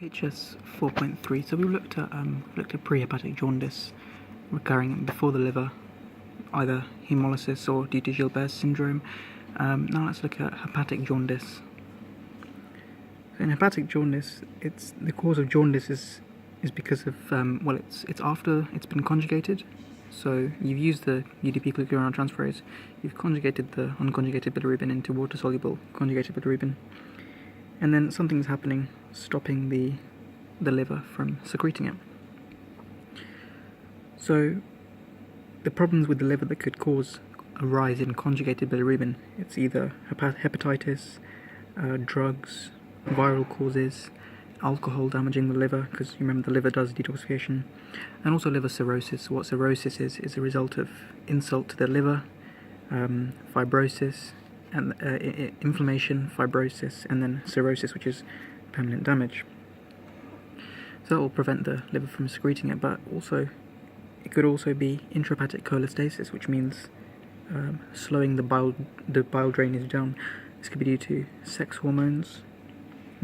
HS 4.3. So we looked at prehepatic jaundice recurring before the liver, either hemolysis or due to Gilbert's syndrome. Now let's look at hepatic jaundice. So in hepatic jaundice, it's the cause of jaundice is because of it's after it's been conjugated. So you've used the UDP glucuronide transferase, you've conjugated the unconjugated bilirubin into water-soluble conjugated bilirubin, and then something's happening, stopping the liver from secreting it. So the problems with the liver that could cause a rise in conjugated bilirubin, it's either hepatitis, drugs, viral causes, alcohol damaging the liver, because you remember the liver does detoxification, and also liver cirrhosis. What cirrhosis is a result of insult to the liver, fibrosis, and inflammation, fibrosis, and then cirrhosis, which is permanent damage. So that will prevent the liver from secreting it, but also it could also be intrahepatic cholestasis, which means slowing the bile drainage down. This could be due to sex hormones,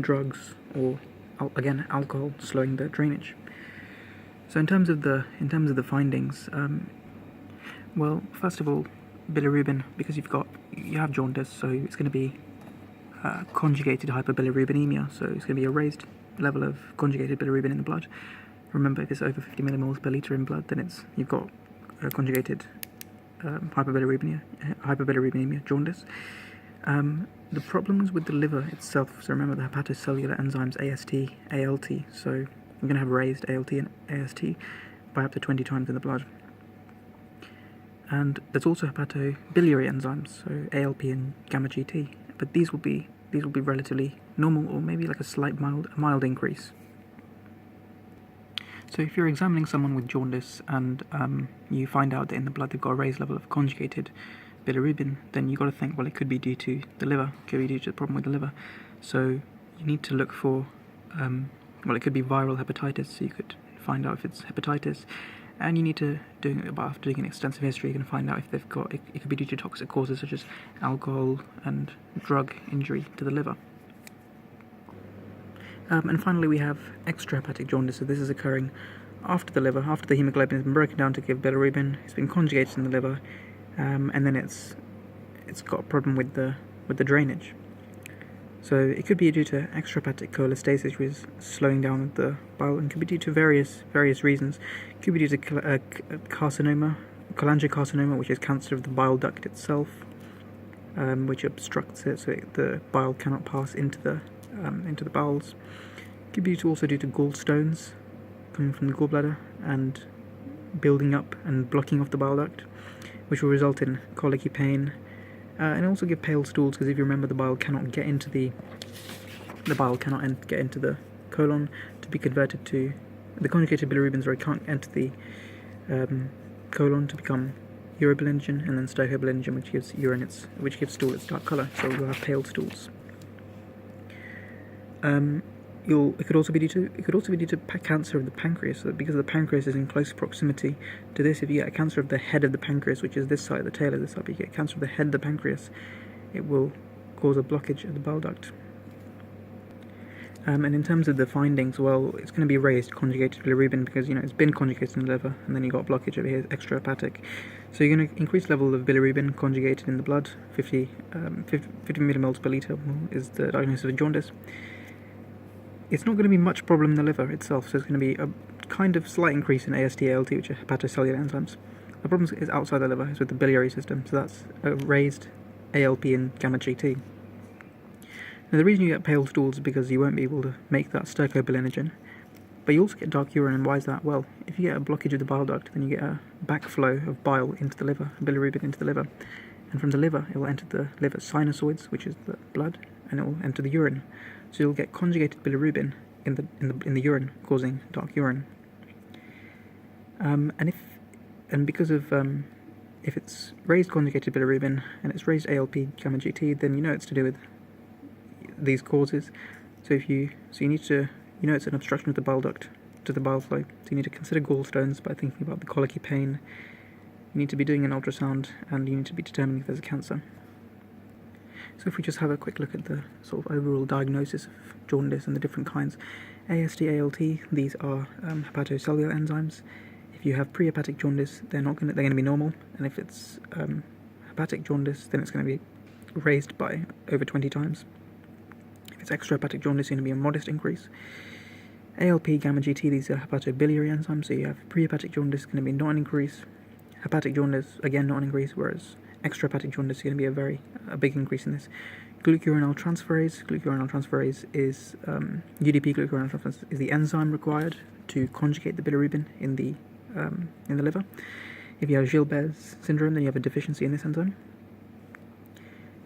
drugs, or again alcohol slowing the drainage. So in terms of the findings, well, first of all, bilirubin, because you have jaundice, so it's going to be conjugated hyperbilirubinemia, so it's going to be a raised level of conjugated bilirubin in the blood. Remember, if it's over 50 millimoles per litre in blood, then you've got conjugated hyperbilirubinemia, jaundice. The problems with the liver itself, so remember the hepatocellular enzymes AST, ALT, so you're going to have raised ALT and AST by up to 20 times in the blood. And there's also hepatobiliary enzymes, so ALP and gamma GT, but these will be relatively normal, or maybe like a mild increase. So if you're examining someone with jaundice and you find out that in the blood they've got a raised level of conjugated bilirubin, then you've got to think, well, it could be due to the liver, could be due to the problem with the liver. So you need to look for, it could be viral hepatitis, so you could find out if it's hepatitis, and you need to, after doing an extensive history, you can find out if they've got, it could be due to toxic causes such as alcohol and drug injury to the liver. And finally we have extrahepatic jaundice, so this is occurring after the liver, after the hemoglobin has been broken down to give bilirubin, it's been conjugated in the liver, and then it's got a problem with the drainage. So it could be due to extrahepatic cholestasis, which is slowing down the bile, and could be due to various reasons. It could be due to carcinoma, cholangiocarcinoma, which is cancer of the bile duct itself, which obstructs it, so the bile cannot pass into the bowels. It could be also due to gallstones coming from the gallbladder and building up and blocking off the bile duct, which will result in colicky pain, and also give pale stools, because if you remember, the bile cannot get into the colon to be converted to the conjugated bilirubin. Sorry, can't enter the colon to become urobilinogen, and then stoicobilinogen, which gives stool its dark colour. So you'll have pale stools. It could also be due to cancer of the pancreas, so because the pancreas is in close proximity to this. If you get a cancer of the head of the pancreas, which is this side, the tail of this side, but you get cancer of the head of the pancreas, it will cause a blockage of the bile duct. And in terms of the findings, well, it's going to be raised conjugated bilirubin, because it's been conjugated in the liver, and then you got a blockage over here, extrahepatic. So you're going to increase level of bilirubin conjugated in the blood. 50 millimoles per litre is the diagnosis of jaundice. It's not going to be much problem in the liver itself, so it's going to be a kind of slight increase in AST, ALT, which are hepatocellular enzymes. The problem is outside the liver, it's with the biliary system, so that's a raised ALP and gamma GT. Now the reason you get pale stools is because you won't be able to make that stoicobilinogen, but you also get dark urine. And why is that? Well, if you get a blockage of the bile duct, then you get a backflow of bile into the liver, bilirubin into the liver, and from the liver it will enter the liver sinusoids, which is the blood, and it will enter the urine. So you'll get conjugated bilirubin in the urine, causing dark urine. If it's raised conjugated bilirubin and it's raised ALP gamma GT, then it's to do with these causes. So you need to it's an obstruction of the bile duct to the bile flow. So you need to consider gallstones by thinking about the colicky pain. You need to be doing an ultrasound, and you need to be determining if there's a cancer. So if we just have a quick look at the sort of overall diagnosis of jaundice and the different kinds, AST, ALT, these are hepatocellular enzymes. If you have prehepatic jaundice, they're going to be normal, and if it's hepatic jaundice, then it's going to be raised by over 20 times. If it's extrahepatic jaundice, it's going to be a modest increase. ALP, gamma GT, these are hepatobiliary enzymes, so you have prehepatic jaundice, going to be not an increase. Hepatic jaundice, again, not an increase, whereas extrahepatic jaundice is going to be a big increase in this. Glucuronide transferase is UDP glucuronide transferase is the enzyme required to conjugate the bilirubin in the liver. If you have Gilbert's syndrome, then you have a deficiency in this enzyme.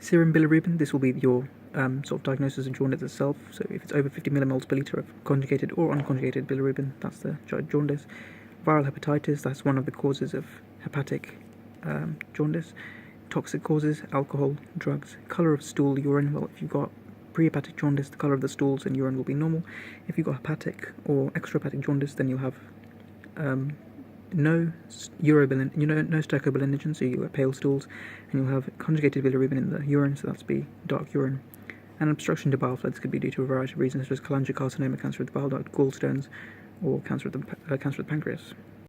Serum bilirubin, this will be your sort of diagnosis of jaundice itself. So if it's over 50 millimoles per liter of conjugated or unconjugated bilirubin, that's the jaundice. Viral hepatitis, that's one of the causes of hepatic jaundice. Toxic causes, alcohol, drugs. Colour of stool, urine, well, if you've got prehepatic jaundice, the colour of the stools and urine will be normal. If you've got hepatic or extrahepatic jaundice, then you'll have no stercobilinogen, so you get pale stools, and you'll have conjugated bilirubin in the urine, so that's be dark urine. And obstruction to bile flow, this could be due to a variety of reasons, such as cholangiocarcinoma, cancer of the bile duct, gallstones, or cancer of the pancreas.